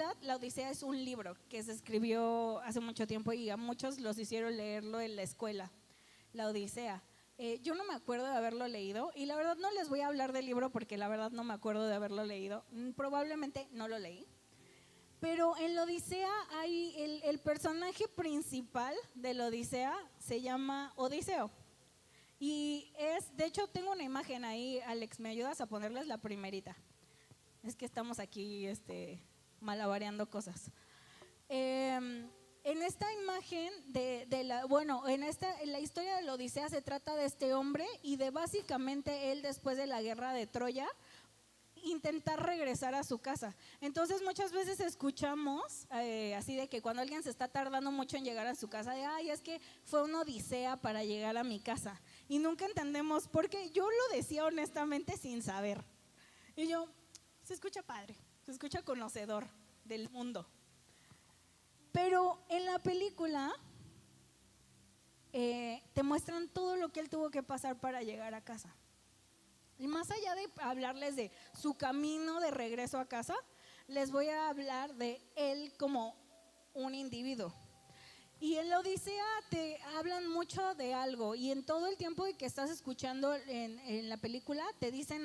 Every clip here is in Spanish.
realidad la Odisea es un libro que se escribió hace mucho tiempo y a muchos los hicieron leerlo en la escuela, la Odisea. Yo no me acuerdo de haberlo leído y la verdad no les voy a hablar del libro porque la verdad no me acuerdo de haberlo leído. Probablemente no lo leí. Pero en la Odisea hay el personaje principal de la Odisea se llama Odiseo. Y de hecho tengo una imagen ahí, Alex, ¿me ayudas a ponerles la primerita? Es que estamos aquí malabareando cosas. En esta imagen en la historia de la Odisea se trata de este hombre y de básicamente él después de la guerra de Troya intentar regresar a su casa. Entonces muchas veces escuchamos así de que cuando alguien se está tardando mucho en llegar a su casa, de ay, es que fue una odisea para llegar a mi casa. Y nunca entendemos por qué. Yo lo decía honestamente sin saber. Y yo, se escucha padre, se escucha conocedor del mundo. Pero en la película te muestran todo lo que él tuvo que pasar para llegar a casa. Y más allá de hablarles de su camino de regreso a casa, les voy a hablar de él como un individuo. Y en la Odisea te hablan mucho de algo y en todo el tiempo que estás escuchando en la película te dicen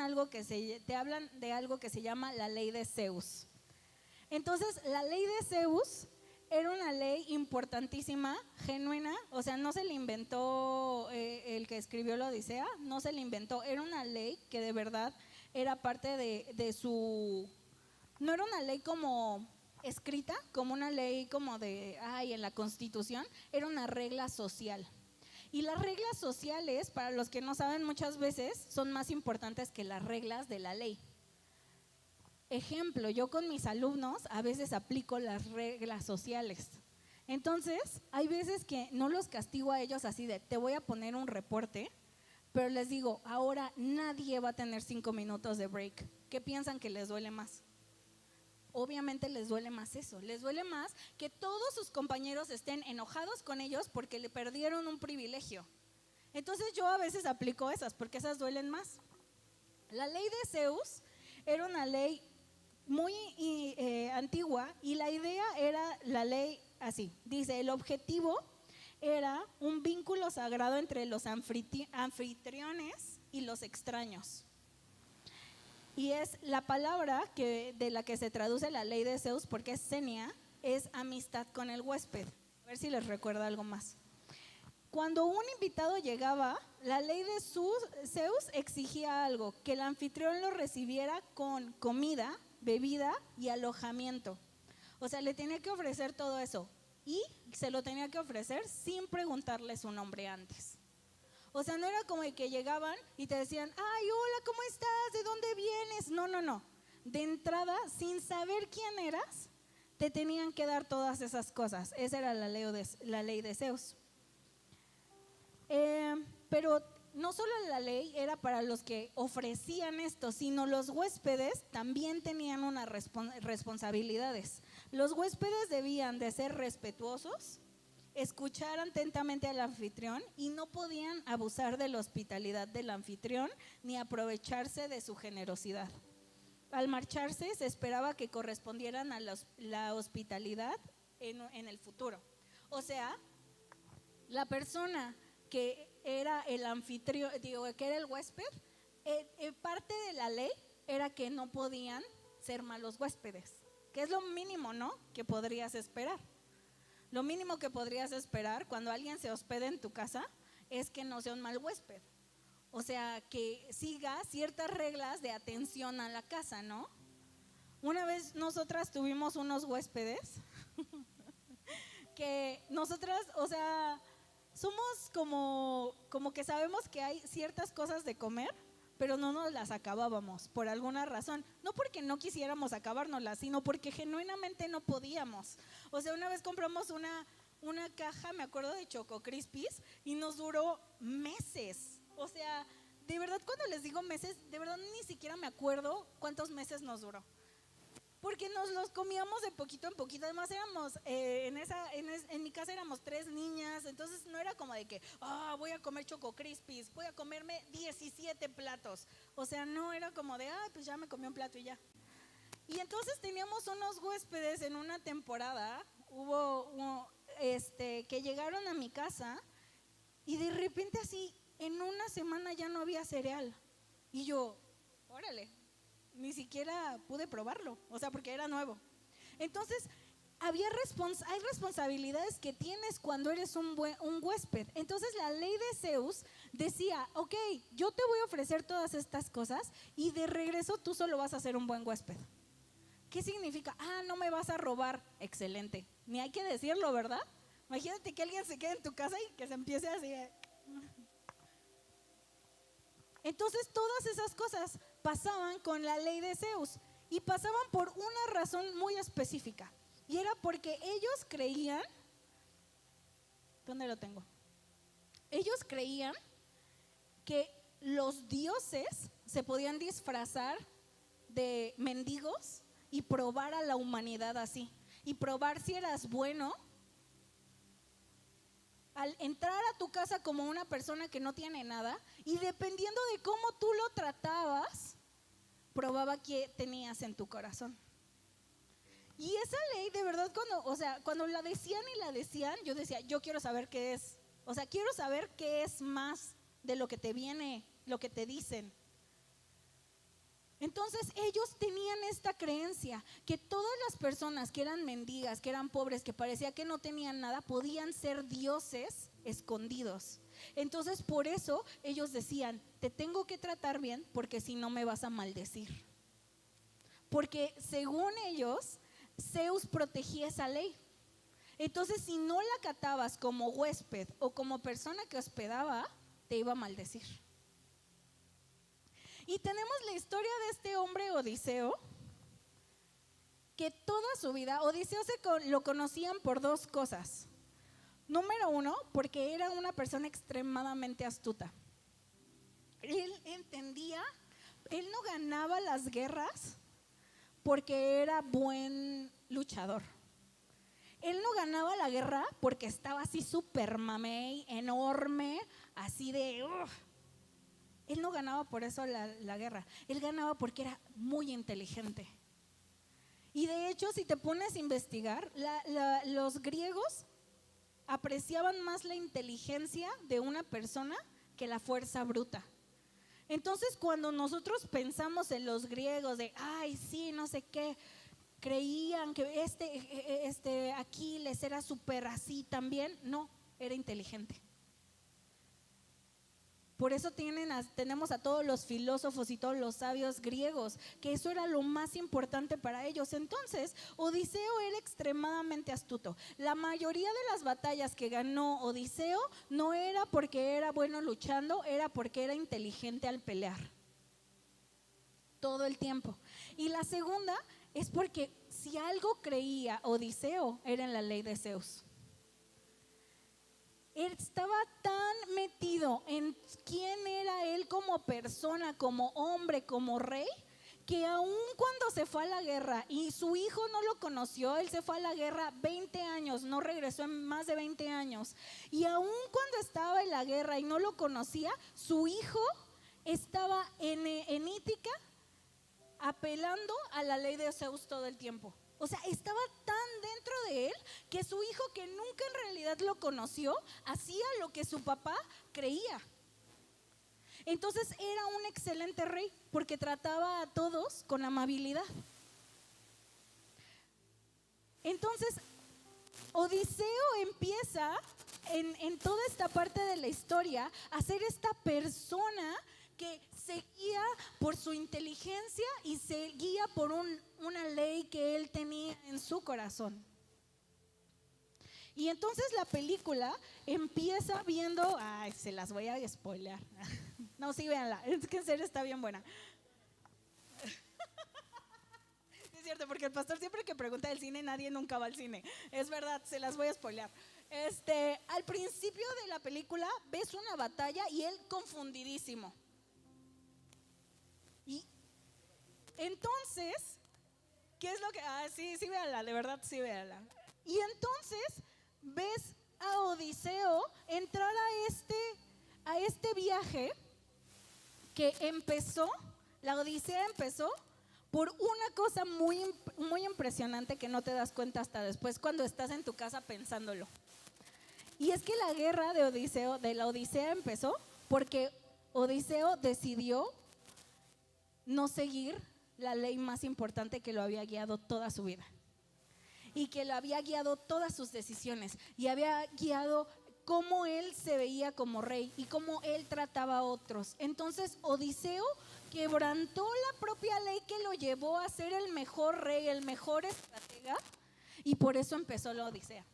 te hablan de algo que se llama la ley de Zeus. Entonces, la ley de Zeus era una ley importantísima, genuina, o sea, no se le inventó el que escribió la Odisea, no se le inventó, era una ley que de verdad era parte de su… No era una ley como escrita, como una ley como en la Constitución, era una regla social. Y las reglas sociales, para los que no saben, muchas veces son más importantes que las reglas de la ley. Ejemplo, yo con mis alumnos a veces aplico las reglas sociales. Entonces, hay veces que no los castigo a ellos así de te voy a poner un reporte, pero les digo, ahora nadie va a tener 5 minutos de break. ¿Qué piensan que les duele más? Obviamente les duele más eso, les duele más que todos sus compañeros estén enojados con ellos porque le perdieron un privilegio. Entonces yo a veces aplico esas porque esas duelen más. La ley de Zeus era una ley muy antigua y la idea era la ley así, dice, el objetivo era un vínculo sagrado entre los anfitriones y los extraños. Y es la palabra de la que se traduce la ley de Zeus, porque es xenia, es amistad con el huésped. A ver si les recuerda algo más. Cuando un invitado llegaba, la ley de Zeus exigía algo, que el anfitrión lo recibiera con comida, bebida y alojamiento. O sea, le tenía que ofrecer todo eso y se lo tenía que ofrecer sin preguntarle su nombre antes. O sea, no era como que llegaban y te decían, ay, hola, ¿cómo estás? ¿De dónde vienes? No. De entrada, sin saber quién eras, te tenían que dar todas esas cosas. Esa era la ley de Zeus. Pero no solo la ley era para los que ofrecían esto, sino los huéspedes también tenían unas responsabilidades. Los huéspedes debían de ser respetuosos, escuchar atentamente al anfitrión y no podían abusar de la hospitalidad del anfitrión ni aprovecharse de su generosidad. Al marcharse se esperaba que correspondieran a la hospitalidad en el futuro. O sea, la persona que era el anfitrión, que era el huésped, parte de la ley era que no podían ser malos huéspedes, que es lo mínimo, ¿no?, que podrías esperar. Lo mínimo que podrías esperar cuando alguien se hospeda en tu casa es que no sea un mal huésped. O sea, que siga ciertas reglas de atención a la casa, ¿no? Una vez nosotras tuvimos unos huéspedes que nosotras, o sea, somos como que sabemos que hay ciertas cosas de comer, pero no nos las acabábamos por alguna razón, no porque no quisiéramos acabárnoslas, sino porque genuinamente no podíamos. O sea, una vez compramos una caja, me acuerdo, de Choco Crispies y nos duró meses. O sea, de verdad, cuando les digo meses, de verdad ni siquiera me acuerdo cuántos meses nos duró, porque nos los comíamos de poquito en poquito. Además éramos, en mi casa éramos 3 niñas, entonces no era como de que, voy a comer Choco Crispies, voy a comerme 17 platos. O sea, no era como de, pues ya me comí un plato y ya. Y entonces teníamos unos huéspedes en una temporada, que llegaron a mi casa y de repente así, en una semana ya no había cereal. Y yo, órale, ni siquiera pude probarlo, o sea, porque era nuevo. Entonces, hay responsabilidades que tienes cuando eres un huésped. Entonces la ley de Zeus decía, ok, yo te voy a ofrecer todas estas cosas y de regreso tú solo vas a ser un buen huésped. ¿Qué significa? No me vas a robar. Excelente. Ni hay que decirlo, ¿verdad? Imagínate que alguien se quede en tu casa y que se empiece así. Entonces todas esas cosas pasaban con la ley de Zeus y pasaban por una razón muy específica. Y era porque ellos creían, ¿dónde lo tengo? Ellos creían que los dioses se podían disfrazar de mendigos y probar a la humanidad así. Y probar si eras bueno al entrar a tu casa como una persona que no tiene nada y dependiendo de cómo tú lo tratabas, probaba qué tenías en tu corazón. Y esa ley, de verdad, cuando la decían y la decían, yo decía, yo quiero saber qué es. O sea, quiero saber qué es más de lo que te viene, lo que te dicen. Entonces ellos tenían esta creencia que todas las personas que eran mendigas, que eran pobres, que parecía que no tenían nada, podían ser dioses escondidos. Entonces por eso ellos decían, te tengo que tratar bien porque si no me vas a maldecir. Porque según ellos, Zeus protegía esa ley. Entonces si no la acatabas como huésped o como persona que hospedaba, te iba a maldecir. Y tenemos la historia de este hombre Odiseo, que toda su vida, Odiseo lo conocían por dos cosas. Número uno, porque era una persona extremadamente astuta. Él entendía, él no ganaba las guerras porque era buen luchador. Él no ganaba la guerra porque estaba así súper mamey, enorme, así de... Él no ganaba por eso la guerra. Él ganaba porque era muy inteligente. Y de hecho, si te pones a investigar, los griegos apreciaban más la inteligencia de una persona que la fuerza bruta. Entonces, cuando nosotros pensamos en los griegos de, ay, sí, no sé qué, creían que Aquiles era súper así también. No, era inteligente. Por eso tenemos a todos los filósofos y todos los sabios griegos, que eso era lo más importante para ellos. Entonces, Odiseo era extremadamente astuto. La mayoría de las batallas que ganó Odiseo no era porque era bueno luchando, era porque era inteligente al pelear. Todo el tiempo. Y la segunda es porque si algo creía Odiseo, era en la ley de Zeus. Él estaba tan metido en quién era él como persona, como hombre, como rey, que aun cuando se fue a la guerra y su hijo no lo conoció, él se fue a la guerra 20 años, no regresó en más de 20 años. Y aun cuando estaba en la guerra y no lo conocía, su hijo estaba en Ítica apelando a la ley de Zeus todo el tiempo. O sea, estaba tan dentro de él que su hijo, que nunca en realidad lo conoció, hacía lo que su papá creía. Entonces era un excelente rey porque trataba a todos con amabilidad. Entonces Odiseo empieza en toda esta parte de la historia a ser esta persona que se guía por su inteligencia y se guía por una ley que él tenía en su corazón. Y entonces la película empieza viendo, se las voy a spoilear. No, sí, véanla, es que en serio está bien buena. Es cierto, porque el pastor siempre que pregunta del cine, nadie nunca va al cine. Es verdad, se las voy a spoilear. Al principio de la película ves una batalla y él confundidísimo. Y entonces, ¿qué es lo que...? Sí, véanla, de verdad, sí, véanla. Y entonces ves a Odiseo entrar a este viaje que empezó, la Odisea empezó por una cosa muy impresionante que no te das cuenta hasta después cuando estás en tu casa pensándolo. Y es que la guerra de la Odisea empezó porque Odiseo decidió no seguir la ley más importante que lo había guiado toda su vida y que lo había guiado todas sus decisiones y había guiado cómo él se veía como rey y cómo él trataba a otros. Entonces Odiseo quebrantó la propia ley que lo llevó a ser el mejor rey, el mejor estratega, y por eso empezó la Odisea.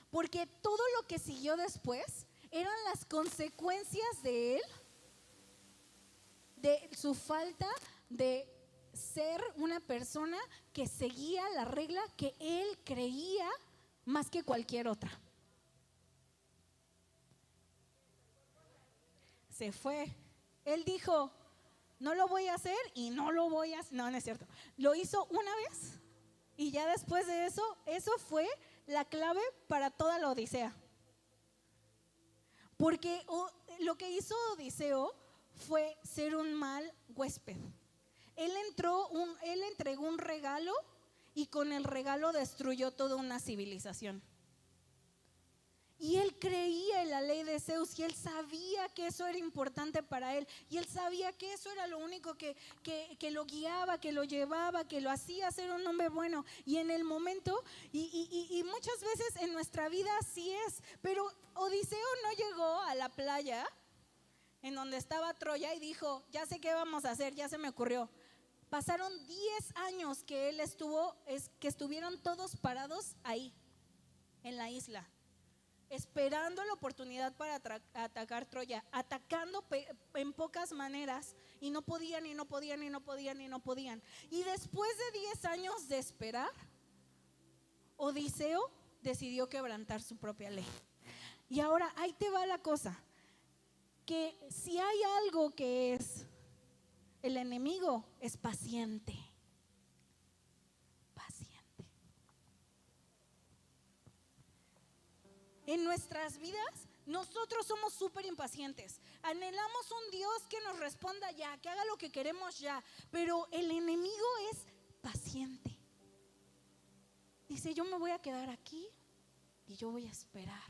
Porque todo lo que siguió después eran las consecuencias de él, de su falta de ser una persona que seguía la regla que él creía más que cualquier otra. Se fue. Él dijo, no lo voy a hacer y no lo voy a hacer. No, no es cierto. Lo hizo una vez y ya después de eso, eso fue la clave para toda la Odisea. Porque lo que hizo Odiseo fue ser un mal huésped. Él entregó un regalo y con el regalo destruyó toda una civilización. Y él creía en la ley de Zeus y él sabía que eso era importante para él. Y él sabía que eso era lo único que lo guiaba, que lo llevaba, que lo hacía ser un hombre bueno. Y en el momento, y muchas veces en nuestra vida así es, pero Odiseo no llegó a la playa en donde estaba Troya y dijo, ya sé qué vamos a hacer, ya se me ocurrió. Pasaron 10 años que él que estuvieron todos parados ahí, en la isla, esperando la oportunidad para atacar Troya, atacando en pocas maneras, y no podían, y no podían, y no podían, y no podían. Y después de 10 años de esperar, Odiseo decidió quebrantar su propia ley. Y ahora ahí te va la cosa, que si hay algo que es el enemigo, es paciente. Paciente. En nuestras vidas, nosotros somos súper impacientes. Anhelamos un Dios que nos responda ya, que haga lo que queremos ya. Pero el enemigo es paciente. Dice, yo me voy a quedar aquí y yo voy a esperar.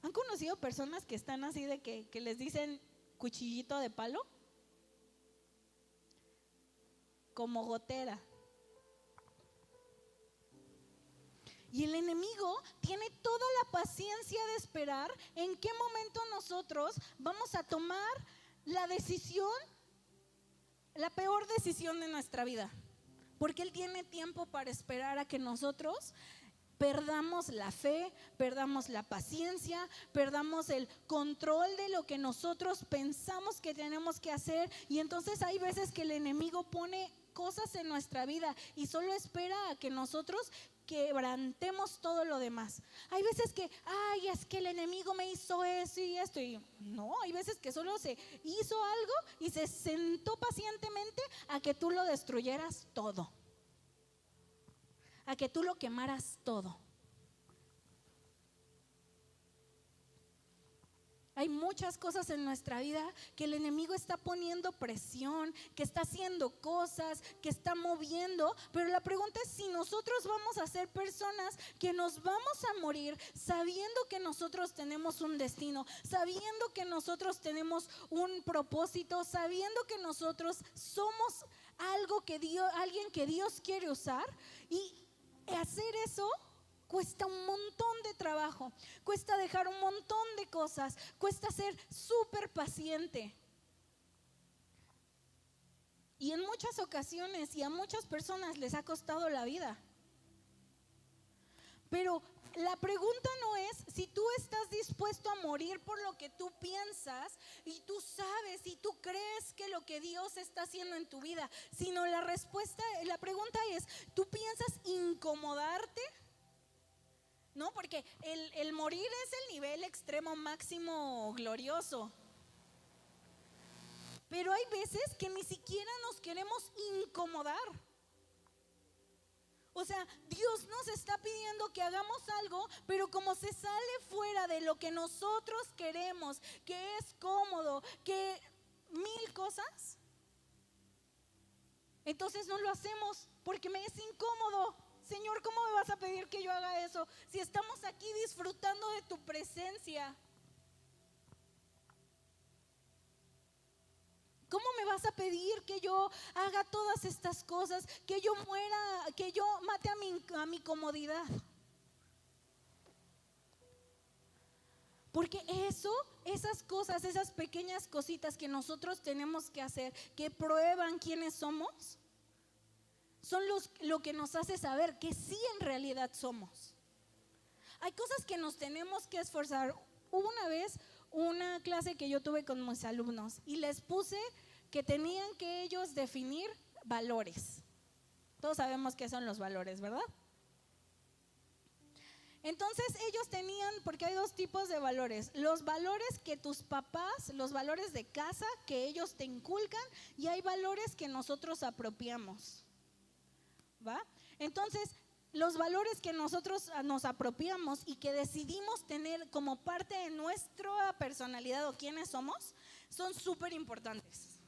¿Han conocido personas que están así de que les dicen cuchillito de palo? Como gotera. Y el enemigo tiene toda la paciencia de esperar en qué momento nosotros vamos a tomar la decisión, la peor decisión de nuestra vida. Porque él tiene tiempo para esperar a que nosotros perdamos la fe, perdamos la paciencia, perdamos el control de lo que nosotros pensamos que tenemos que hacer. Y entonces hay veces que el enemigo pone cosas en nuestra vida y solo espera a que nosotros quebrantemos todo lo demás. Hay veces que, ay, es que el enemigo me hizo eso y esto, y no, hay veces que solo se hizo algo y se sentó pacientemente a que tú lo destruyeras todo, a que tú lo quemaras todo. Hay muchas cosas en nuestra vida que el enemigo está poniendo presión, que está haciendo cosas, que está moviendo, pero la pregunta es si nosotros vamos a ser personas que nos vamos a morir sabiendo que nosotros tenemos un destino, sabiendo que nosotros tenemos un propósito, sabiendo que nosotros somos alguien que Dios quiere usar. Y hacer eso cuesta un montón de trabajo, cuesta dejar un montón de cosas, cuesta ser súper paciente. Y en muchas ocasiones y a muchas personas les ha costado la vida. Pero la pregunta no es si tú estás dispuesto a morir por lo que tú piensas y tú sabes y tú crees que lo que Dios está haciendo en tu vida, sino la pregunta es, ¿tú piensas incomodarte? No, porque el morir es el nivel extremo máximo glorioso. Pero hay veces que ni siquiera nos queremos incomodar. O sea, Dios nos está pidiendo que hagamos algo, pero como se sale fuera de lo que nosotros queremos, que es cómodo, que 1000 cosas, Entonces no lo hacemos porque me es incómodo. Señor, ¿cómo me vas a pedir que yo haga eso si estamos aquí disfrutando de tu presencia? ¿Cómo me vas a pedir que yo haga todas estas cosas, que yo muera, que yo mate a mi comodidad? Porque esas cosas, esas pequeñas cositas que nosotros tenemos que hacer, que prueban quiénes somos, son lo que nos hace saber que sí en realidad somos. Hay cosas que nos tenemos que esforzar. Hubo una vez una clase que yo tuve con mis alumnos y les puse que tenían que ellos definir valores. Todos sabemos qué son los valores, ¿verdad? Entonces ellos tenían, porque hay dos tipos de valores: los valores que tus papás, los valores de casa que ellos te inculcan, y hay valores que nosotros apropiamos, ¿va? Entonces los valores que nosotros nos apropiamos y que decidimos tener como parte de nuestra personalidad o quiénes somos, son súper importantes,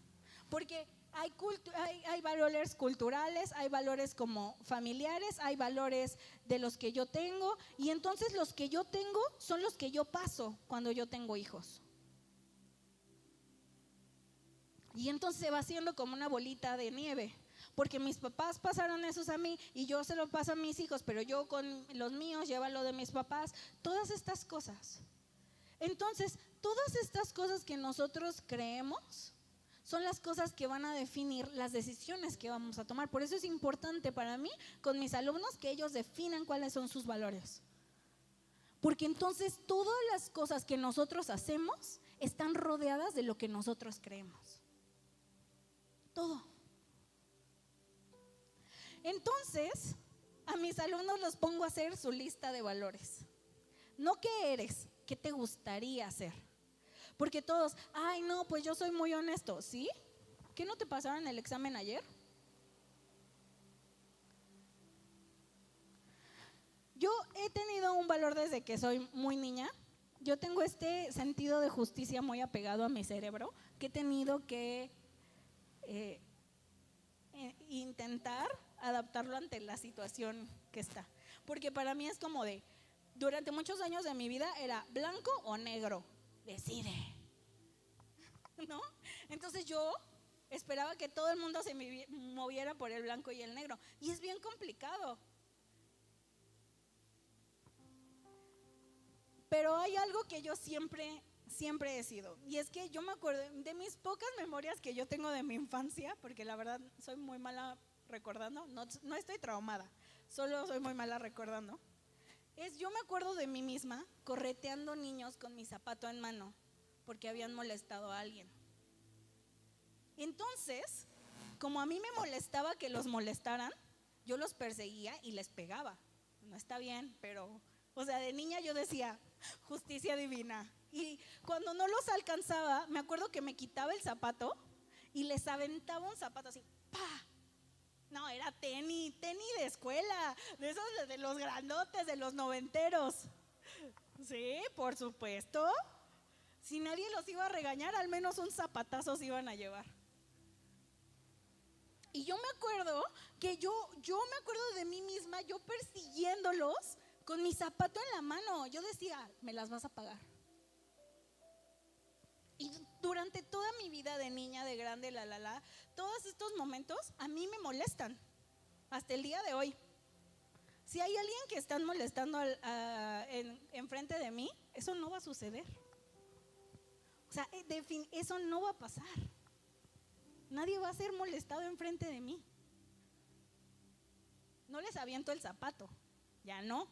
porque hay valores culturales, hay valores como familiares, hay valores de los que yo tengo, y entonces los que yo tengo son los que yo paso cuando yo tengo hijos. Y entonces se va haciendo como una bolita de nieve, porque mis papás pasaron esos a mí y yo se lo paso a mis hijos, pero yo con los míos llevo lo de mis papás, todas estas cosas. Entonces, todas estas cosas que nosotros creemos son las cosas que van a definir las decisiones que vamos a tomar. Por eso es importante para mí con mis alumnos que ellos definan cuáles son sus valores. Porque entonces todas las cosas que nosotros hacemos están rodeadas de lo que nosotros creemos. Todo. Entonces, a mis alumnos los pongo a hacer su lista de valores. No qué eres, qué te gustaría hacer. Porque todos, ay no, pues yo soy muy honesto, ¿sí? ¿Qué no te pasaron el examen ayer? Yo he tenido un valor desde que soy muy niña. Yo tengo este sentido de justicia muy apegado a mi cerebro, que he tenido que intentar adaptarlo ante la situación que está. Porque para mí es como durante muchos años de mi vida era blanco o negro, decide, ¿no? Entonces yo esperaba que todo el mundo se moviera por el blanco y el negro, y es bien complicado. Pero hay algo que yo siempre he sido, y es que yo me acuerdo de mis pocas memorias que yo tengo de mi infancia, porque la verdad soy muy mala recordando, no estoy traumada, solo soy muy mala recordando. Yo me acuerdo de mí misma correteando niños con mi zapato en mano porque habían molestado a alguien. Entonces, como a mí me molestaba que los molestaran, yo los perseguía y les pegaba. No está bien, pero, o sea, de niña yo decía, justicia divina. Y cuando no los alcanzaba, me acuerdo que me quitaba el zapato y les aventaba un zapato así, ¡pa! No, era tenis de escuela, de esos de los grandotes, de los noventeros. Sí, por supuesto. Si nadie los iba a regañar, al menos un zapatazo se iban a llevar. Y yo me acuerdo que yo me acuerdo de mí misma, yo persiguiéndolos con mi zapato en la mano. Yo decía, me las vas a pagar. Y durante toda mi vida de niña, de grande, todos estos momentos a mí me molestan, hasta el día de hoy. Si hay alguien que están molestando enfrente de mí, eso no va a suceder. O sea, eso no va a pasar. Nadie va a ser molestado enfrente de mí. No les aviento el zapato, ya no.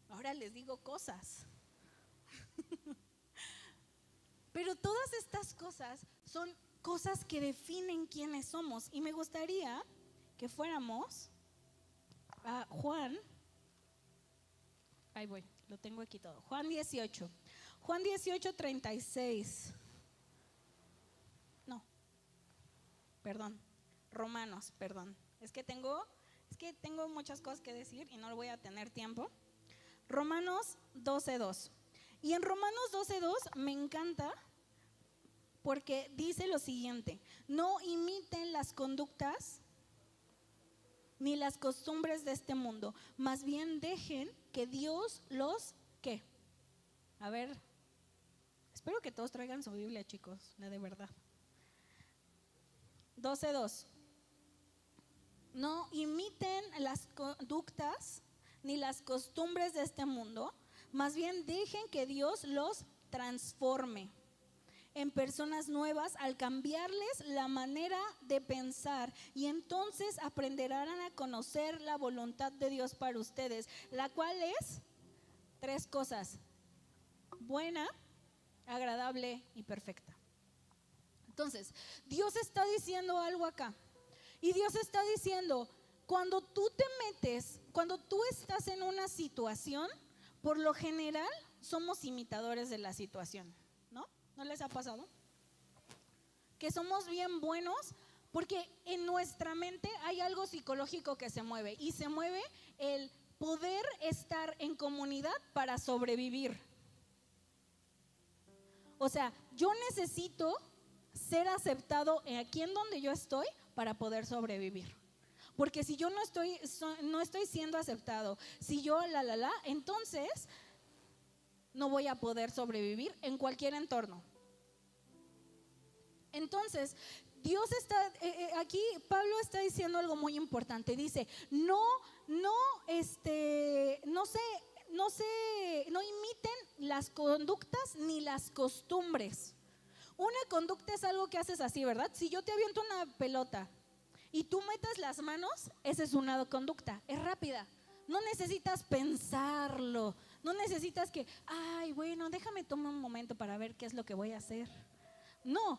Ahora les digo cosas. Pero todas estas cosas son cosas que definen quiénes somos. Y me gustaría que fuéramos a Juan. Ahí voy, lo tengo aquí todo. Juan 18. Juan 18, 36. No, perdón. Romanos, perdón. Es que tengo muchas cosas que decir y no lo voy a tener tiempo. Romanos 12:2. Y en Romanos 12:2 me encanta porque dice lo siguiente: no imiten las conductas ni las costumbres de este mundo, más bien dejen que Dios los, ¿qué? A ver, espero que todos traigan su Biblia, chicos, la de verdad. 12:2. No imiten las conductas ni las costumbres de este mundo, más bien dejen que Dios los transforme en personas nuevas al cambiarles la manera de pensar, y entonces aprenderán a conocer la voluntad de Dios para ustedes, la cual es 3 cosas: buena, agradable y perfecta. Entonces, Dios está diciendo algo acá, y Dios está diciendo: cuando tú te metes, cuando tú estás en una situación, por lo general somos imitadores de la situación, ¿no? ¿No les ha pasado? Que somos bien buenos porque en nuestra mente hay algo psicológico que se mueve, y se mueve el poder estar en comunidad para sobrevivir. O sea, yo necesito ser aceptado aquí en donde yo estoy para poder sobrevivir. Porque si yo no estoy siendo aceptado, si yo entonces no voy a poder sobrevivir en cualquier entorno. Entonces, Dios está, aquí Pablo está diciendo algo muy importante. Dice: no imiten las conductas ni las costumbres. Una conducta es algo que haces así, ¿verdad? Si yo te aviento una pelota y tú metes las manos, esa es una conducta, es rápida. No necesitas pensarlo, no necesitas que, bueno, déjame tomar un momento para ver qué es lo que voy a hacer. No,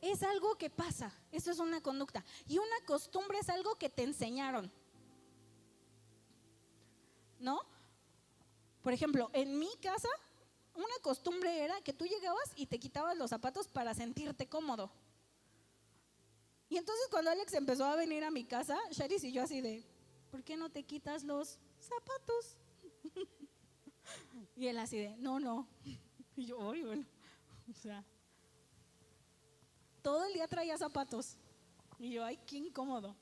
es algo que pasa, eso es una conducta. Y una costumbre es algo que te enseñaron, ¿no? Por ejemplo, en mi casa, una costumbre era que tú llegabas y te quitabas los zapatos para sentirte cómodo. Y entonces cuando Alex empezó a venir a mi casa, Charis y yo así de: ¿por qué no te quitas los zapatos? Y él así de: no. Y yo: bueno, o sea, todo el día traía zapatos. Y yo: ay, qué incómodo.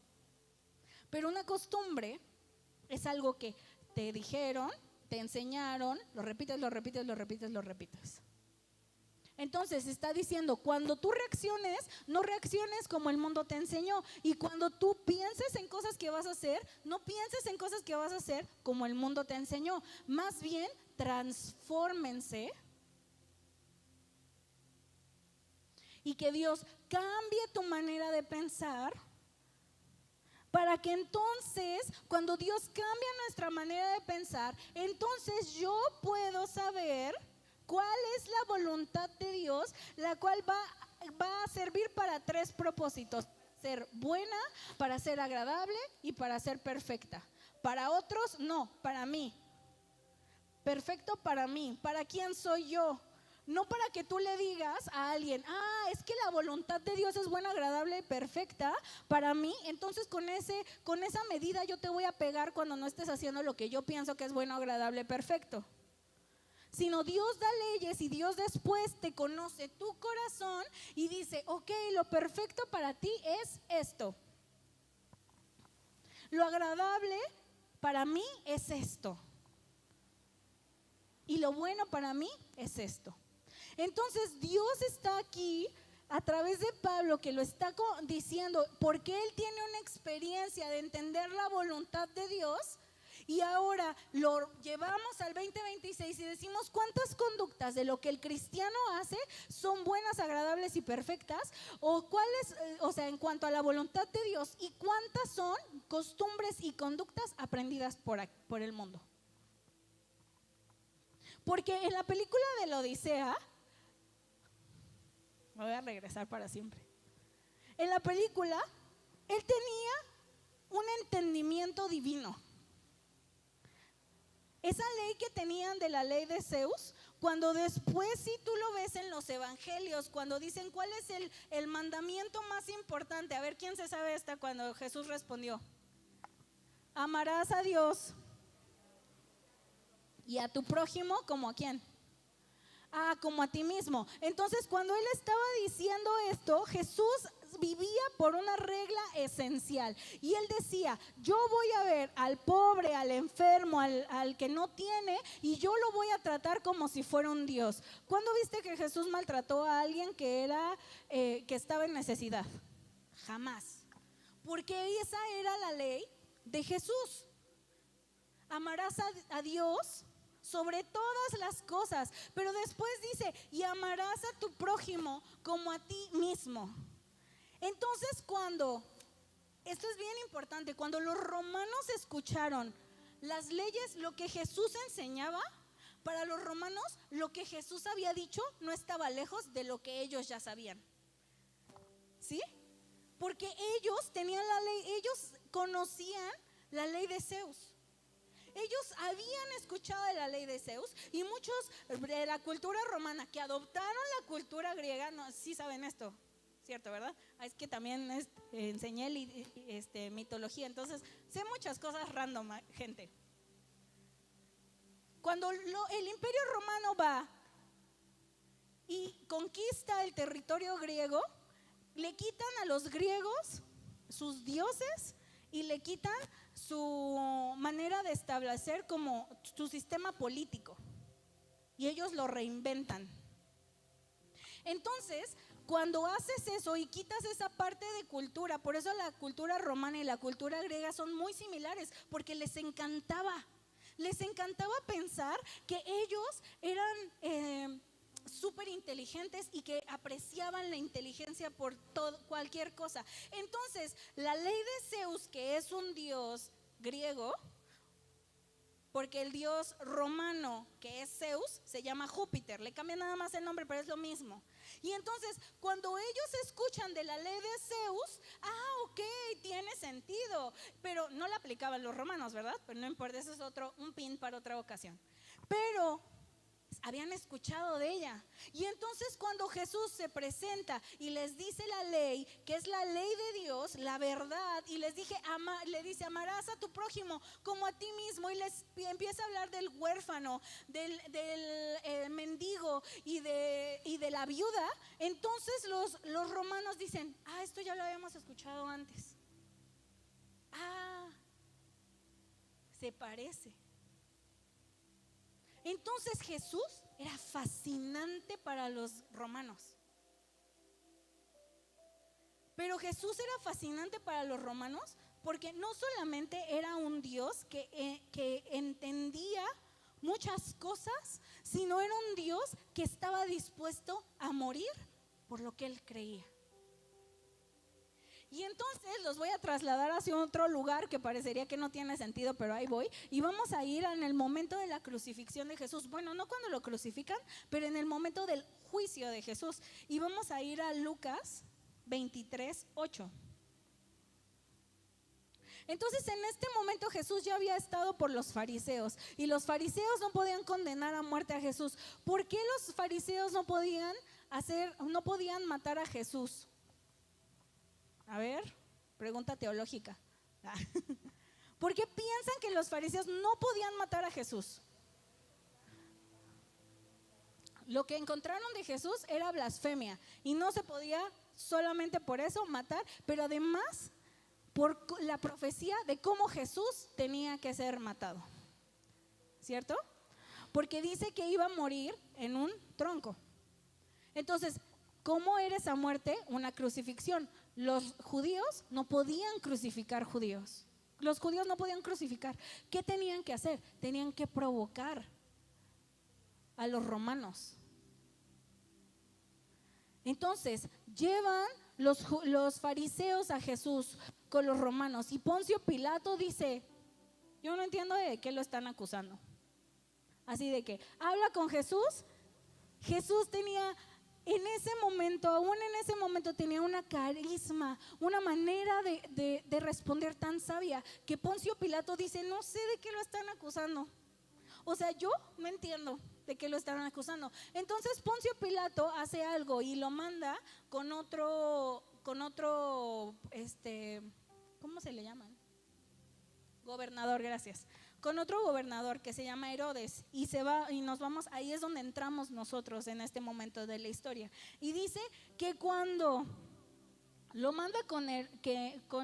Pero una costumbre es algo que te dijeron, te enseñaron, lo repites. Entonces está diciendo: cuando tú reacciones, no reacciones como el mundo te enseñó. Y cuando tú pienses en cosas que vas a hacer, no pienses en cosas que vas a hacer como el mundo te enseñó. Más bien, transfórmense y que Dios cambie tu manera de pensar, para que entonces, cuando Dios cambia nuestra manera de pensar, entonces yo puedo saber cuál es la voluntad de Dios, la cual va a servir para 3 propósitos: ser buena, para ser agradable y para ser perfecta. Para otros no, para mí. Perfecto para mí. ¿Para quién soy yo? No para que tú le digas a alguien: es que la voluntad de Dios es buena, agradable y perfecta para mí, entonces con esa medida yo te voy a pegar cuando no estés haciendo lo que yo pienso que es bueno, agradable, perfecto. Sino Dios da leyes, y Dios después te conoce tu corazón y dice: ok, lo perfecto para ti es esto. Lo agradable para mí es esto. Y lo bueno para mí es esto. Entonces Dios está aquí a través de Pablo, que lo está diciendo porque él tiene una experiencia de entender la voluntad de Dios. Y ahora lo llevamos al 2026 y decimos: ¿cuántas conductas de lo que el cristiano hace son buenas, agradables y perfectas? O cuáles, en cuanto a la voluntad de Dios, y cuántas son costumbres y conductas aprendidas por el mundo. Porque en la película de la Odisea, me voy a regresar para siempre. En la película, él tenía un entendimiento divino. Esa ley que tenían de la ley de Zeus, cuando después, si tú lo ves en los evangelios, cuando dicen cuál es el mandamiento más importante, a ver quién se sabe esta, cuando Jesús respondió: amarás a Dios y a tu prójimo como a quién. como a ti mismo. Entonces, cuando él estaba diciendo esto, Jesús vivía por una regla esencial. Y él decía, yo voy a ver al pobre, al enfermo, al que no tiene, y yo lo voy a tratar como si fuera un Dios. ¿Cuándo viste que Jesús maltrató a alguien que estaba en necesidad? Jamás. Porque esa era la ley de Jesús. Amarás a Dios sobre todas las cosas. Pero después dice, y amarás a tu prójimo como a ti mismo. Entonces esto es bien importante, cuando los romanos escucharon las leyes, lo que Jesús enseñaba, para los romanos lo que Jesús había dicho no estaba lejos de lo que ellos ya sabían. ¿Sí? Porque ellos tenían la ley, ellos conocían la ley de Zeus. Ellos habían escuchado de la ley de Zeus, y muchos de la cultura romana que adoptaron la cultura griega, no, sí saben esto, ¿cierto, verdad? Es que también enseñé mitología, entonces sé muchas cosas random, gente. Cuando el imperio romano va y conquista el territorio griego, le quitan a los griegos sus dioses y le quitan su manera de establecer como su sistema político, y ellos lo reinventan. Entonces, cuando haces eso y quitas esa parte de cultura, por eso la cultura romana y la cultura griega son muy similares, porque les encantaba pensar que ellos eran súper inteligentes y que apreciaban la inteligencia por cualquier cosa. Entonces, la ley de Zeus, que es un dios griego, porque el dios romano, que es Zeus, se llama Júpiter, le cambian nada más el nombre, pero es lo mismo. Y entonces, cuando ellos escuchan de la ley de Zeus, ok, tiene sentido, pero no la aplicaban los romanos, ¿verdad? Pero no importa, eso es un pin para otra ocasión. Pero habían escuchado de ella. Y entonces cuando Jesús se presenta y les dice la ley, que es la ley de Dios, la verdad, y le dice, amarás a tu prójimo como a ti mismo, y les empieza a hablar del huérfano, del mendigo y de la viuda. Entonces los romanos dicen, esto ya lo habíamos escuchado antes. Se parece. Entonces Jesús era fascinante para los romanos. Pero Jesús era fascinante para los romanos porque no solamente era un Dios que entendía muchas cosas, sino era un Dios que estaba dispuesto a morir por lo que él creía. Y entonces los voy a trasladar hacia otro lugar que parecería que no tiene sentido, pero ahí voy. Y vamos a ir en el momento de la crucifixión de Jesús. Bueno, no cuando lo crucifican, pero en el momento del juicio de Jesús. Y vamos a ir a Lucas 23:8. Entonces, en este momento Jesús ya había estado por los fariseos, y los fariseos no podían condenar a muerte a Jesús. ¿Por qué los fariseos no podían matar a Jesús? A ver, pregunta teológica. ¿Por qué piensan que los fariseos no podían matar a Jesús? Lo que encontraron de Jesús era blasfemia, y no se podía solamente por eso matar, pero además por la profecía de cómo Jesús tenía que ser matado, ¿cierto? Porque dice que iba a morir en un tronco. Entonces, ¿cómo era esa muerte? Una crucifixión. Los judíos no podían crucificar judíos. Los judíos no podían crucificar. ¿Qué tenían que hacer? Tenían que provocar a los romanos. Entonces, llevan los fariseos a Jesús con los romanos, y Poncio Pilato dice, yo no entiendo de qué lo están acusando. Así de que habla con Jesús. Jesús tenía en ese momento, aún en ese momento, tenía una carisma, una manera de responder tan sabia, que Poncio Pilato dice, no sé de qué lo están acusando. O sea, yo no entiendo de qué lo están acusando. Entonces Poncio Pilato hace algo y lo manda con otro, ¿cómo se le llaman? Gobernador, gracias. con otro gobernador que se llama Herodes y se va y nos vamos, ahí es donde entramos nosotros en este momento de la historia. Y dice que cuando lo manda con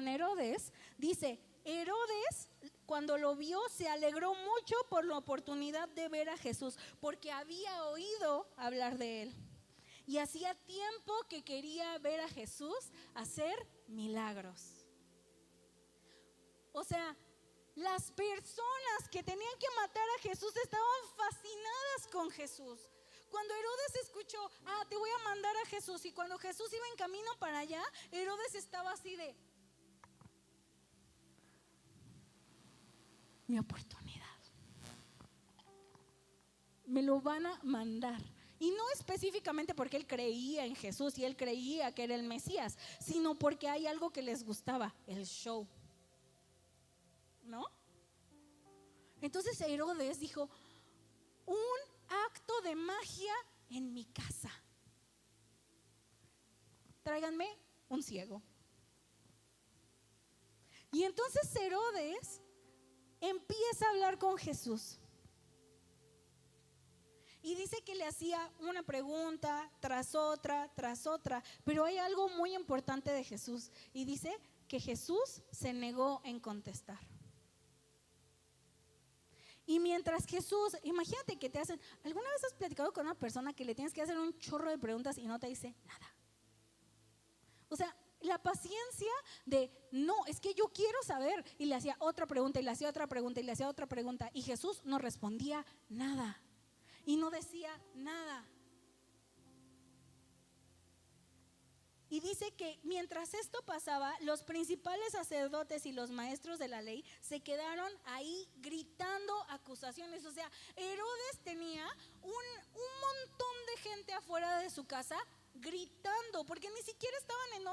Herodes, dice, Herodes cuando lo vio se alegró mucho por la oportunidad de ver a Jesús, porque había oído hablar de él. Y hacía tiempo que quería ver a Jesús hacer milagros. O sea, las personas que tenían que matar a Jesús estaban fascinadas con Jesús. Cuando Herodes escuchó, te voy a mandar a Jesús, y cuando Jesús iba en camino para allá, Herodes estaba así de, mi oportunidad, me lo van a mandar. Y no específicamente porque él creía en Jesús y él creía que era el Mesías, sino porque hay algo que les gustaba, el show, ¿no? Entonces Herodes dijo, un acto de magia en mi casa. Tráiganme un ciego. Y entonces Herodes empieza a hablar con Jesús. Y dice que le hacía una pregunta tras otra, pero hay algo muy importante de Jesús. Y dice que Jesús se negó en contestar. Y mientras Jesús, imagínate que te hacen, ¿alguna vez has platicado con una persona que le tienes que hacer un chorro de preguntas y no te dice nada? O sea, la paciencia de, no, es que yo quiero saber. Y le hacía otra pregunta, y le hacía otra pregunta, y le hacía otra pregunta. Y Jesús no respondía nada. Y no decía nada. Y dice que mientras esto pasaba, los principales sacerdotes y los maestros de la ley se quedaron ahí gritando acusaciones. O sea, Herodes tenía un montón de gente afuera de su casa gritando, porque ni siquiera estaban en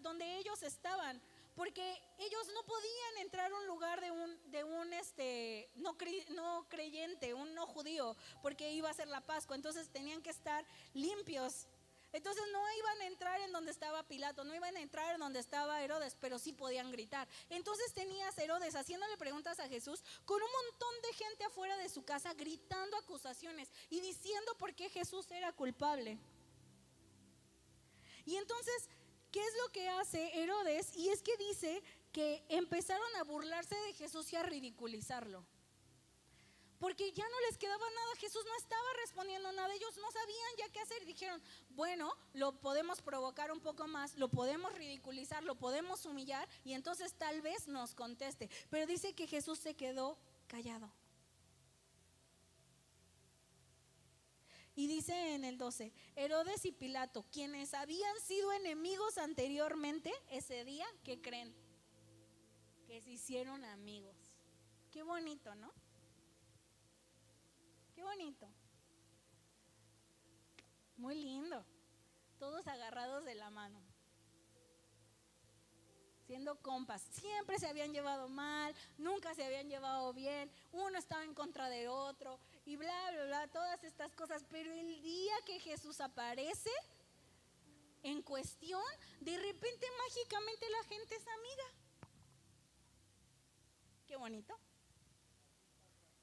donde ellos estaban, porque ellos no podían entrar a un lugar de un no creyente, un no judío, porque iba a ser la Pascua. Entonces tenían que estar limpios. Entonces no iban a entrar en donde estaba Pilato, no iban a entrar en donde estaba Herodes, pero sí podían gritar. Entonces tenías Herodes haciéndole preguntas a Jesús con un montón de gente afuera de su casa gritando acusaciones y diciendo por qué Jesús era culpable. Y entonces, ¿qué es lo que hace Herodes? Y es que dice que empezaron a burlarse de Jesús y a ridiculizarlo, porque ya no les quedaba nada. Jesús no estaba respondiendo nada, ellos no sabían ya qué hacer. Dijeron, bueno, lo podemos provocar un poco más, lo podemos ridiculizar, lo podemos humillar, y entonces tal vez nos conteste. Pero dice que Jesús se quedó callado. Y dice en el 12, Herodes y Pilato, quienes habían sido enemigos anteriormente, ese día, ¿qué creen? Que se hicieron amigos. Qué bonito, ¿no? Qué bonito. Muy lindo. Todos agarrados de la mano, siendo compas. Siempre se habían llevado mal, nunca se habían llevado bien, uno estaba en contra de otro y bla, bla, bla, todas estas cosas. Pero el día que Jesús aparece en cuestión, de repente mágicamente la gente es amiga. Qué bonito.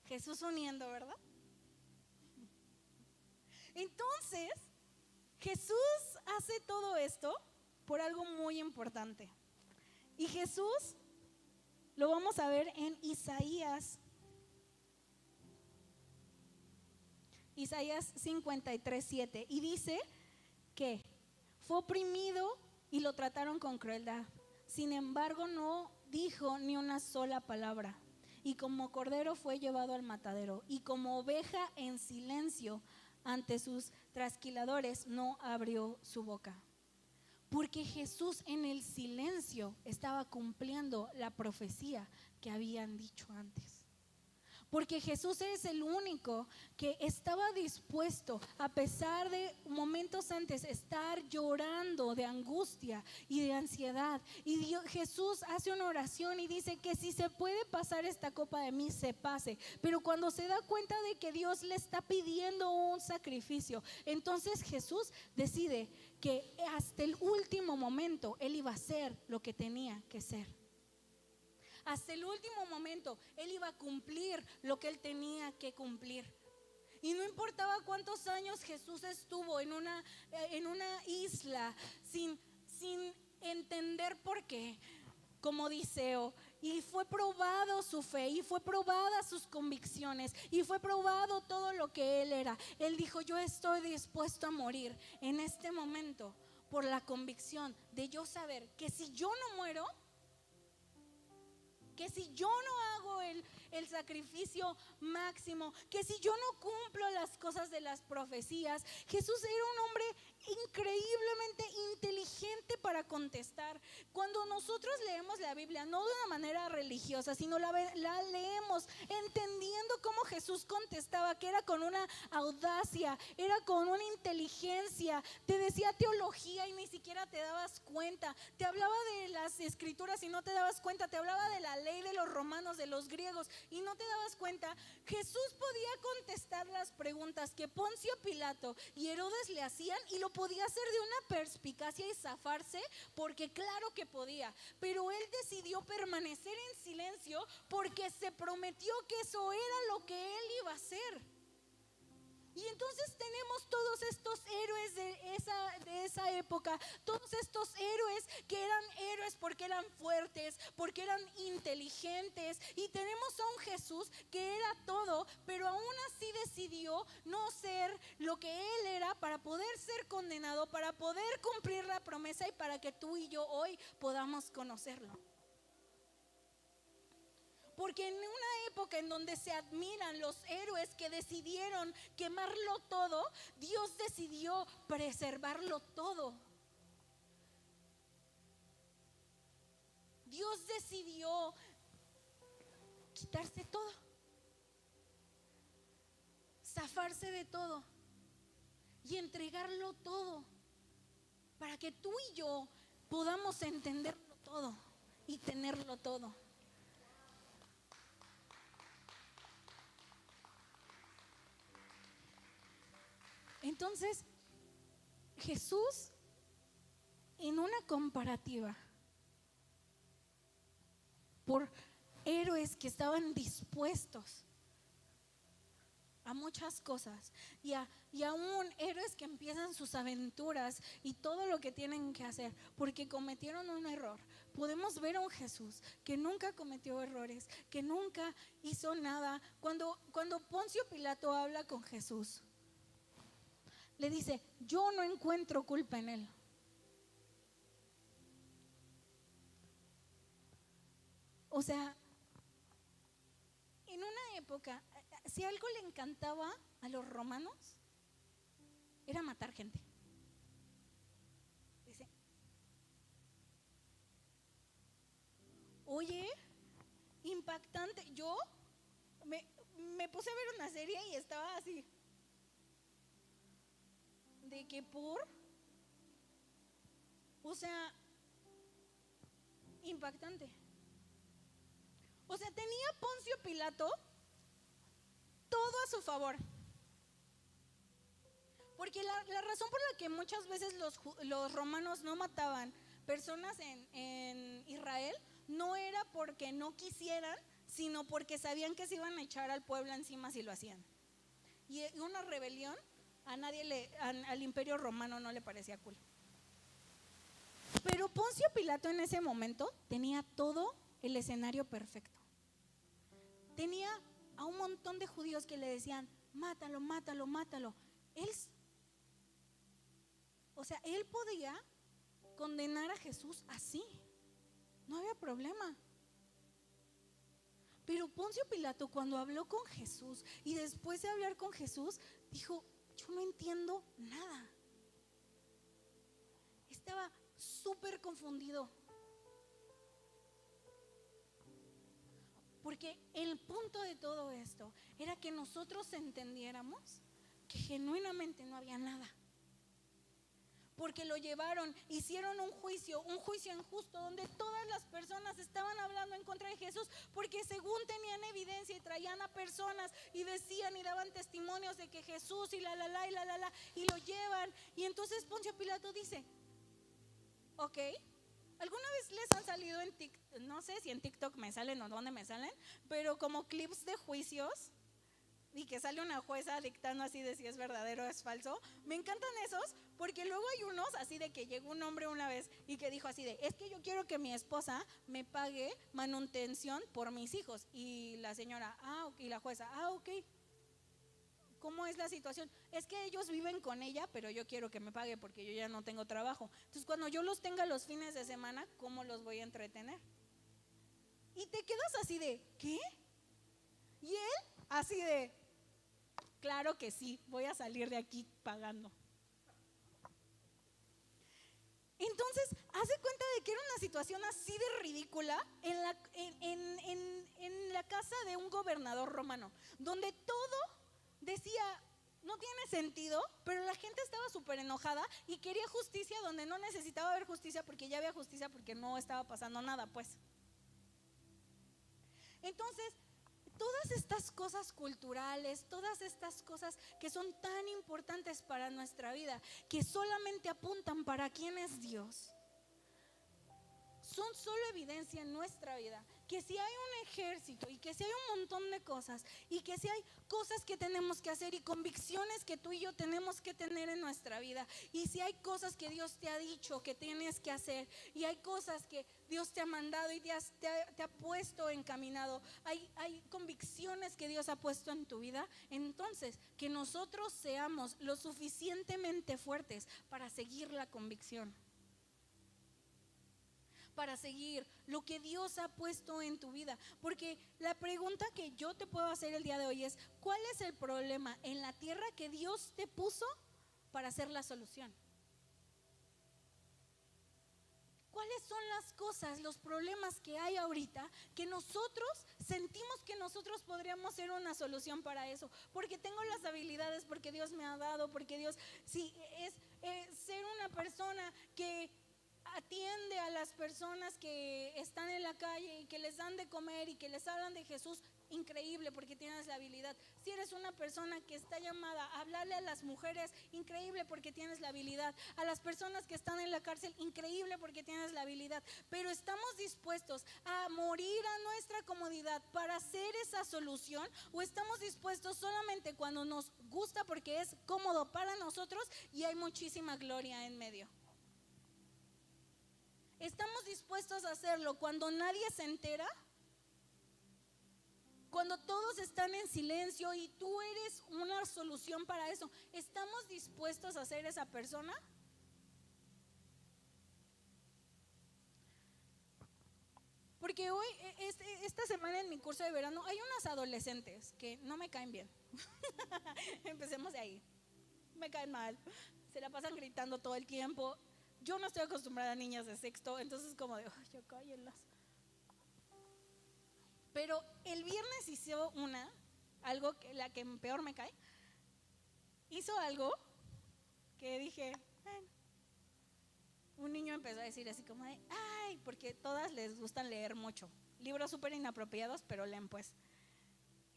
Jesús uniendo, ¿verdad? Entonces, Jesús hace todo esto por algo muy importante. Y Jesús lo vamos a ver en Isaías 53:7. Y dice que fue oprimido y lo trataron con crueldad. Sin embargo, no dijo ni una sola palabra. Y como cordero fue llevado al matadero. Y como oveja en silencio ante sus trasquiladores no abrió su boca. Porque Jesús en el silencio estaba cumpliendo la profecía que habían dicho antes. Porque Jesús es el único que estaba dispuesto, a pesar de momentos antes, estar llorando de angustia y de ansiedad. Y Jesús hace una oración y dice que si se puede pasar esta copa de mí, se pase. Pero cuando se da cuenta de que Dios le está pidiendo un sacrificio, entonces Jesús decide que hasta el último momento Él iba a hacer lo que tenía que ser. hasta el último momento él iba a cumplir lo que él tenía que cumplir. Y no importaba cuántos años Jesús estuvo en una isla sin entender por qué, como Odiseo, y fue probado su fe, y fue probada sus convicciones, y fue probado todo lo que él era. Él dijo: yo estoy dispuesto a morir en este momento por la convicción de yo saber que si yo no muero, que si yo no hago el sacrificio máximo, que si yo no cumplo las cosas de las profecías. Jesús era un hombre increíblemente inteligente para contestar. Cuando nosotros leemos la Biblia, no de una manera religiosa, sino la leemos entendiendo cómo Jesús contestaba, que era con una audacia, era con una inteligencia. Te decía teología y ni siquiera te dabas cuenta. Te hablaba de las escrituras y no te dabas cuenta. Te hablaba de la ley de los romanos, de los griegos, y no te dabas cuenta. Jesús podía contestar las preguntas que Poncio Pilato y Herodes le hacían, y lo podía hacer de una perspicacia y zafarse, porque claro que podía. Pero él decidió permanecer en silencio porque se prometió que eso era lo que él iba a hacer. Y entonces tenemos todos estos héroes de esa época, todos estos héroes que eran héroes porque eran fuertes, porque eran inteligentes. Y tenemos a un Jesús que era todo, pero aún así decidió no ser lo que él era para poder ser condenado, para poder cumplir la promesa y para que tú y yo hoy podamos conocerlo. Porque en una época en donde se admiran los héroes que decidieron quemarlo todo, Dios decidió preservarlo todo. Dios decidió quitarse todo, zafarse de todo y entregarlo todo, para que tú y yo podamos entenderlo todo y tenerlo todo. Entonces, Jesús, en una comparativa por héroes que estaban dispuestos a muchas cosas, y aún héroes que empiezan sus aventuras y todo lo que tienen que hacer porque cometieron un error, podemos ver a un Jesús que nunca cometió errores, que nunca hizo nada. Cuando Poncio Pilato habla con Jesús, le dice: yo no encuentro culpa en él. O sea, en una época, si algo le encantaba a los romanos, era matar gente. Dice: oye, impactante. Yo me puse a ver una serie y estaba así, de que o sea, impactante. O sea, tenía Poncio Pilato todo a su favor. Porque la razón por la que muchas veces los romanos no mataban personas en Israel no era porque no quisieran, sino porque sabían que se iban a echar al pueblo encima si lo hacían. Y una rebelión al imperio romano no le parecía cool. Pero Poncio Pilato en ese momento tenía todo el escenario perfecto. Tenía a un montón de judíos que le decían: mátalo, mátalo, mátalo. Él podía condenar a Jesús así, no había problema. Pero Poncio Pilato, cuando habló con Jesús y después de hablar con Jesús, dijo: yo no entiendo nada. Estaba súper confundido. Porque el punto de todo esto era que nosotros entendiéramos que genuinamente no había nada. Porque lo llevaron, hicieron un juicio injusto, donde todas las personas estaban hablando en contra de Jesús, porque según tenían evidencia y traían a personas y decían y daban testimonios de que Jesús y y lo llevan. Y entonces Poncio Pilato dice: ok, ¿Alguna vez les han salido en TikTok? No sé si en TikTok me salen o dónde me salen, pero como clips de juicios y que sale una jueza dictando así de si es verdadero o es falso. Me encantan esos porque luego hay unos así de que llegó un hombre una vez y que dijo así de, es que yo quiero que mi esposa me pague manutención por mis hijos. Y la señora, y la jueza, ok. ¿Cómo es la situación? Es que ellos viven con ella, pero yo quiero que me pague porque yo ya no tengo trabajo. Entonces, cuando yo los tenga los fines de semana, ¿cómo los voy a entretener? Y te quedas así de, ¿qué? Y él así de, claro que sí, voy a salir de aquí pagando. Entonces, hace cuenta de que era una situación así de ridícula en la casa de un gobernador romano, donde todo decía, no tiene sentido, pero la gente estaba súper enojada y quería justicia donde no necesitaba haber justicia porque ya había justicia porque no estaba pasando nada, pues. Entonces, todas estas cosas culturales, todas estas cosas que son tan importantes para nuestra vida, que solamente apuntan para quién es Dios, son solo evidencia en nuestra vida que si hay un ejército y que si hay un montón de cosas y que si hay cosas que tenemos que hacer y convicciones que tú y yo tenemos que tener en nuestra vida, y si hay cosas que Dios te ha dicho que tienes que hacer y hay cosas que Dios te ha mandado y te ha puesto encaminado, hay convicciones que Dios ha puesto en tu vida, entonces que nosotros seamos lo suficientemente fuertes para seguir la convicción, para seguir lo que Dios ha puesto en tu vida. Porque la pregunta que yo te puedo hacer el día de hoy es, ¿cuál es el problema en la tierra que Dios te puso para hacer la solución? ¿Cuáles son las cosas, los problemas que hay ahorita que nosotros sentimos que nosotros podríamos ser una solución para eso? Porque tengo las habilidades, porque Dios me ha dado, porque Dios, sí, es ser una persona que atiende a las personas que están en la calle y que les dan de comer y que les hablan de Jesús, increíble, porque tienes la habilidad. Si eres una persona que está llamada a hablarle a las mujeres, increíble, porque tienes la habilidad. A las personas que están en la cárcel, increíble, porque tienes la habilidad. Pero estamos dispuestos a morir a nuestra comodidad para hacer esa solución, o estamos dispuestos solamente cuando nos gusta porque es cómodo para nosotros y hay muchísima gloria en medio. ¿Estamos dispuestos a hacerlo cuando nadie se entera? Cuando todos están en silencio y tú eres una solución para eso. ¿Estamos dispuestos a ser esa persona? Porque hoy, esta semana en mi curso de verano, hay unas adolescentes que no me caen bien. Empecemos de ahí. Me caen mal. Se la pasan gritando todo el tiempo. Yo no estoy acostumbrada a niñas de sexto, entonces como de, ya cállenlas. Pero el viernes hizo algo que la que peor me cae, hizo algo que dije, bueno. Un niño empezó a decir así como de, ay, porque todas les gustan leer mucho, libros súper inapropiados, pero leen pues.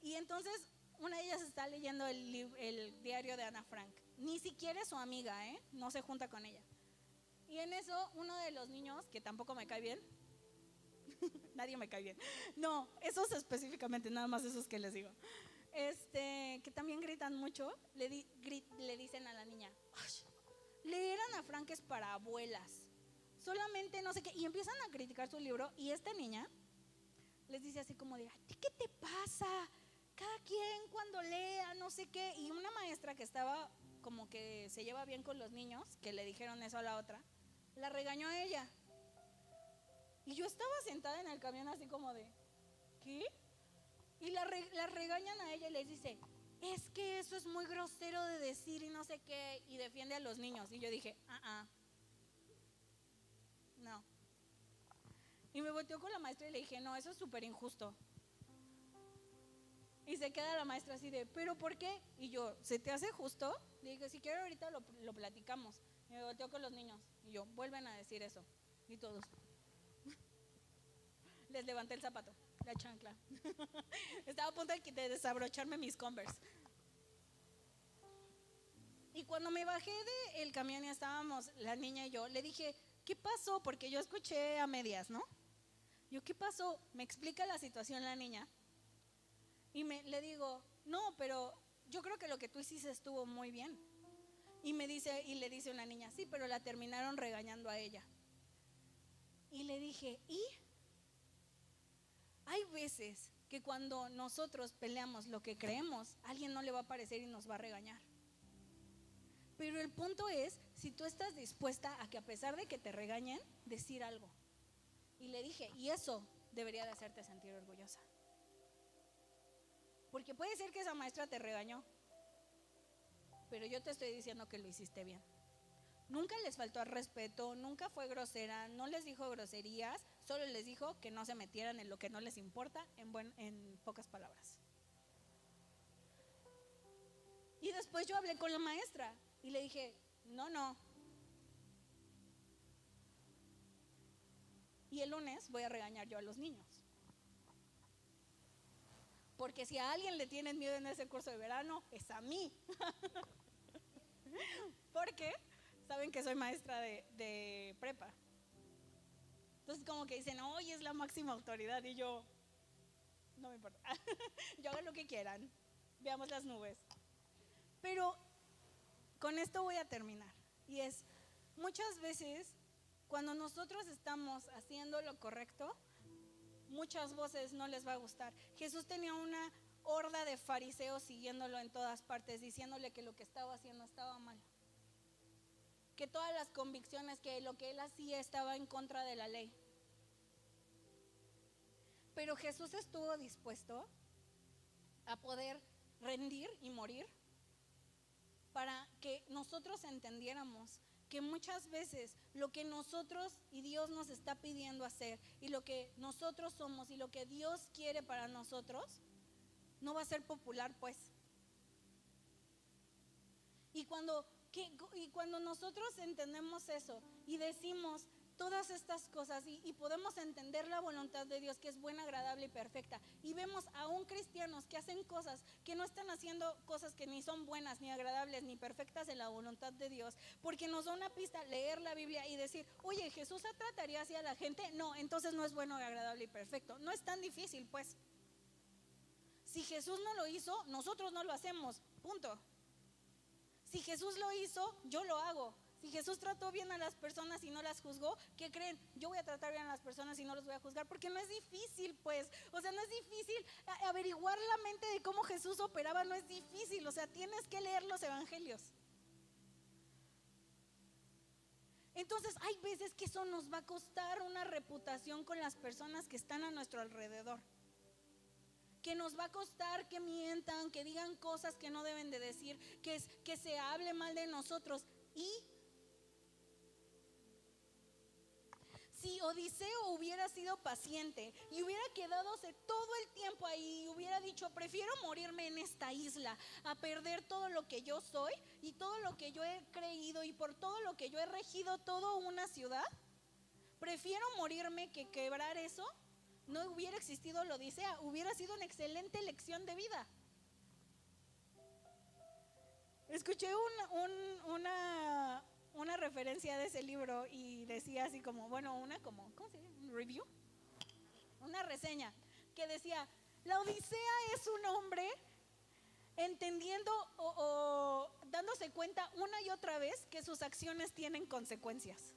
Y entonces una de ellas está leyendo el diario de Ana Frank. Ni siquiera es su amiga, no se junta con ella. Y en eso uno de los niños, que tampoco me cae bien, nadie me cae bien, no, esos específicamente, nada más esos que les digo, que también gritan mucho, le dicen a la niña, leer Ana Frank es para abuelas, solamente no sé qué, y empiezan a criticar su libro. Y esta niña les dice así como de, ¿qué te pasa? Cada quien cuando lea, no sé qué. Y una maestra que estaba como que se lleva bien con los niños, que le dijeron eso a la otra, la regañó a ella. Y yo estaba sentada en el camión así como de, ¿qué? Y la regañan a ella y les dice, es que eso es muy grosero de decir y no sé qué, y defiende a los niños. Y yo dije, no. Y me volteó con la maestra y le dije, no, eso es súper injusto. Y se queda la maestra así de, ¿pero por qué? Y yo, ¿se te hace justo? Le dije, si quiero ahorita lo platicamos. Y me volteó con los niños y yo, vuelven a decir eso. Y todos les levanté el zapato, la chancla. Estaba a punto de desabrocharme mis Converse. Y cuando me bajé del camión y estábamos la niña y yo, le dije, ¿qué pasó? Porque yo escuché a medias, ¿no? Yo, ¿qué pasó? Me explica la situación la niña y le digo, no, pero yo creo que lo que tú hiciste estuvo muy bien. Y le dice una niña, sí, pero la terminaron regañando a ella. Y le dije, ¿y? Hay veces que cuando nosotros peleamos lo que creemos, a alguien no le va a parecer y nos va a regañar. Pero el punto es, si tú estás dispuesta a que a pesar de que te regañen, decir algo. Y le dije, y eso debería de hacerte sentir orgullosa. Porque puede ser que esa maestra te regañó, pero yo te estoy diciendo que lo hiciste bien. Nunca les faltó al respeto, nunca fue grosera, no les dijo groserías, solo les dijo que no se metieran en lo que no les importa, en pocas palabras. Y después yo hablé con la maestra y le dije, no. Y el lunes voy a regañar yo a los niños. Porque si a alguien le tienen miedo en ese curso de verano, es a mí. Porque saben que soy maestra de prepa. Entonces como que dicen, oye, es la máxima autoridad. Y yo, no me importa. Yo hago lo que quieran. Veamos las nubes. Pero con esto voy a terminar. Y es, muchas veces cuando nosotros estamos haciendo lo correcto, muchas voces no les va a gustar. Jesús tenía una horda de fariseos siguiéndolo en todas partes, diciéndole que lo que estaba haciendo estaba mal, que todas las convicciones, que lo que él hacía estaba en contra de la ley. Pero Jesús estuvo dispuesto a poder rendir y morir para que nosotros entendiéramos que muchas veces lo que nosotros y Dios nos está pidiendo hacer y lo que nosotros somos y lo que Dios quiere para nosotros no va a ser popular, pues. Y cuando nosotros entendemos eso y decimos todas estas cosas y podemos entender la voluntad de Dios, que es buena, agradable y perfecta, y vemos aún cristianos que hacen cosas, que no están haciendo cosas que ni son buenas, ni agradables, ni perfectas en la voluntad de Dios, porque nos da una pista leer la Biblia y decir, oye, ¿Jesús trataría así a la gente? No, entonces no es bueno, agradable y perfecto. No es tan difícil, pues. Si Jesús no lo hizo, nosotros no lo hacemos, punto. Si Jesús lo hizo, yo lo hago. Si Jesús trató bien a las personas y no las juzgó, ¿qué creen? Yo voy a tratar bien a las personas y no los voy a juzgar, porque no es difícil, pues. O sea, no es difícil averiguar la mente de cómo Jesús operaba, no es difícil. O sea, tienes que leer los evangelios. Entonces, hay veces que eso nos va a costar una reputación con las personas que están a nuestro alrededor. Que nos va a costar que mientan, que digan cosas que no deben de decir, que se hable mal de nosotros. Y si Odiseo hubiera sido paciente y hubiera quedadose todo el tiempo ahí y hubiera dicho, prefiero morirme en esta isla a perder todo lo que yo soy y todo lo que yo he creído y por todo lo que yo he regido toda una ciudad, prefiero morirme que quebrar eso, no hubiera existido la Odisea, hubiera sido una excelente lección de vida. Escuché una referencia de ese libro y decía así como, bueno, ¿cómo se llama? ¿Un review? Una reseña que decía, la Odisea es un hombre entendiendo o dándose cuenta una y otra vez que sus acciones tienen consecuencias.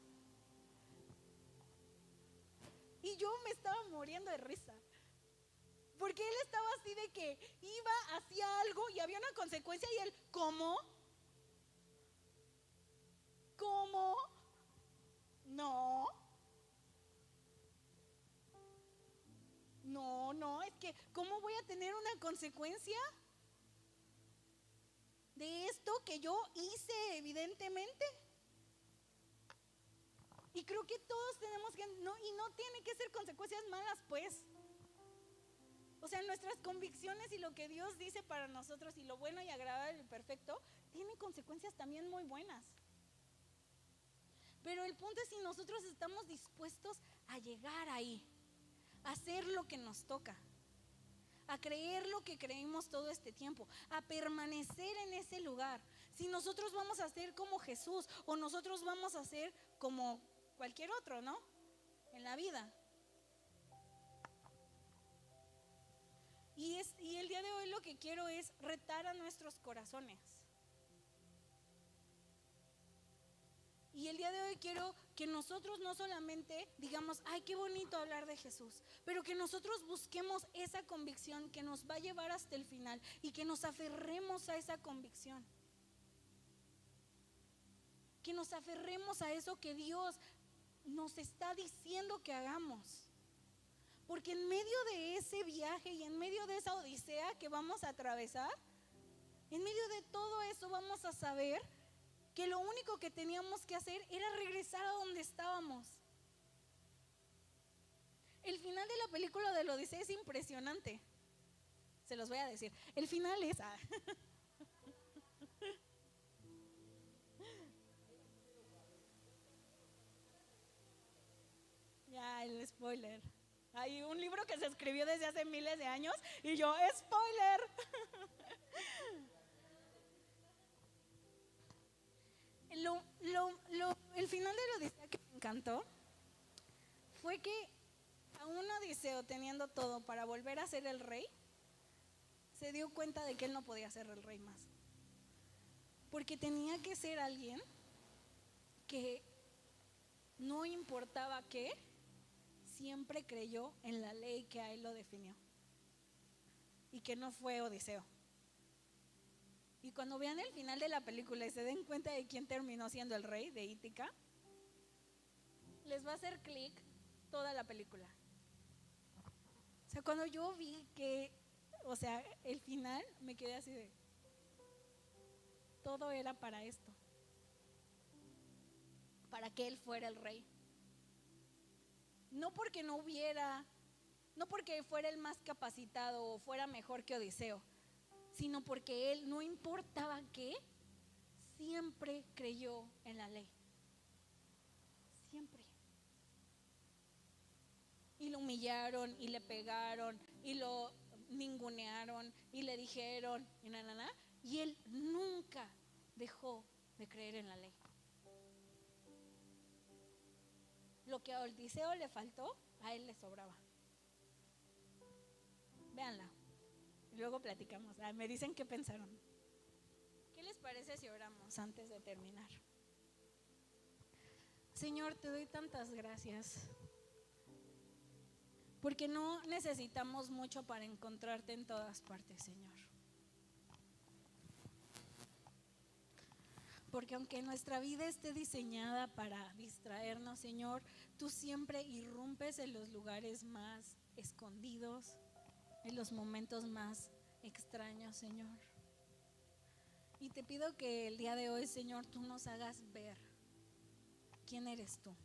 Y yo me estaba muriendo de risa. Porque él estaba así de que iba, hacía algo y había una consecuencia y él, ¿cómo? ¿Cómo? No. No, es que ¿cómo voy a tener una consecuencia de esto que yo hice evidentemente? Y creo que todos tenemos que, no tiene que ser consecuencias malas, pues. O sea, nuestras convicciones y lo que Dios dice para nosotros y lo bueno y agradable y perfecto, tiene consecuencias también muy buenas. Pero el punto es si nosotros estamos dispuestos a llegar ahí, a hacer lo que nos toca, a creer lo que creímos todo este tiempo, a permanecer en ese lugar. Si nosotros vamos a ser como Jesús o nosotros vamos a ser como cualquier otro, ¿no? En la vida. Y el día de hoy lo que quiero es retar a nuestros corazones. Y el día de hoy quiero que nosotros no solamente digamos, ay, qué bonito hablar de Jesús, pero que nosotros busquemos esa convicción que nos va a llevar hasta el final y que nos aferremos a esa convicción. Que nos aferremos a eso que Dios nos está diciendo que hagamos. Porque en medio de ese viaje y en medio de esa odisea que vamos a atravesar, en medio de todo eso vamos a saber que lo único que teníamos que hacer era regresar a donde estábamos. El final de la película de la Odisea es impresionante. Se los voy a decir. El final es... Ya, el spoiler. Hay un libro que se escribió desde hace miles de años y yo, spoiler. El final de la Odisea que me encantó fue que a un Odiseo, teniendo todo para volver a ser el rey, se dio cuenta de que él no podía ser el rey más. Porque tenía que ser alguien que no importaba qué, siempre creyó en la ley que a él lo definió. Y que no fue Odiseo. Y cuando vean el final de la película y se den cuenta de quién terminó siendo el rey de Ítica, les va a hacer clic toda la película. O sea, cuando yo vi que, o sea, el final, me quedé así de, todo era para esto, para que él fuera el rey. No porque no porque fuera el más capacitado o fuera mejor que Odiseo, sino porque él, no importaba qué, siempre creyó en la ley. Siempre. Y lo humillaron y le pegaron y lo ningunearon y le dijeron y él nunca dejó de creer en la ley. Lo que a Odiseo le faltó, a él le sobraba. Véanla. Y luego platicamos. Me dicen qué pensaron. ¿Qué les parece si oramos antes de terminar? Señor, te doy tantas gracias. Porque no necesitamos mucho para encontrarte en todas partes, Señor. Porque aunque nuestra vida esté diseñada para distraernos, Señor, tú siempre irrumpes en los lugares más escondidos, en los momentos más extraños, Señor. Y te pido que el día de hoy, Señor, tú nos hagas ver quién eres tú.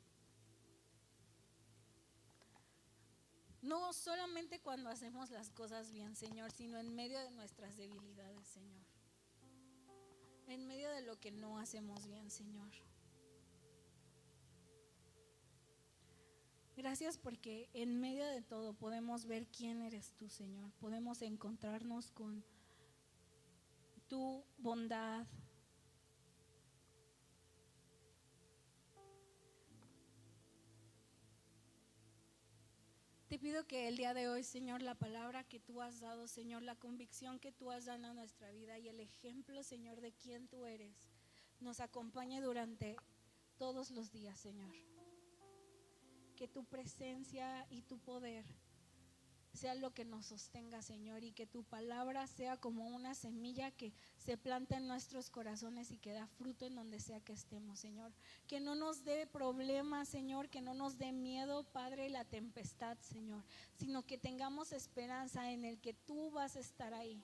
No solamente cuando hacemos las cosas bien, Señor, sino en medio de nuestras debilidades, Señor. En medio de lo que no hacemos bien, Señor. Gracias porque en medio de todo podemos ver quién eres tú, Señor. Podemos encontrarnos con tu bondad. Te pido que el día de hoy, Señor, la palabra que tú has dado, Señor, la convicción que tú has dado a nuestra vida y el ejemplo, Señor, de quién tú eres, nos acompañe durante todos los días, Señor. Que tu presencia y tu poder sea lo que nos sostenga, Señor, y que tu palabra sea como una semilla que se planta en nuestros corazones y que da fruto en donde sea que estemos, Señor. Que no nos dé problemas, Señor, que no nos dé miedo, Padre, la tempestad, Señor, sino que tengamos esperanza en el que tú vas a estar ahí.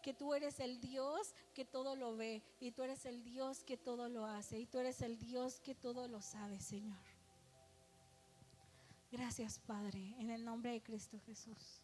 Que tú eres el Dios que todo lo ve, y tú eres el Dios que todo lo hace, y tú eres el Dios que todo lo sabe, Señor. Gracias, Padre, en el nombre de Cristo Jesús.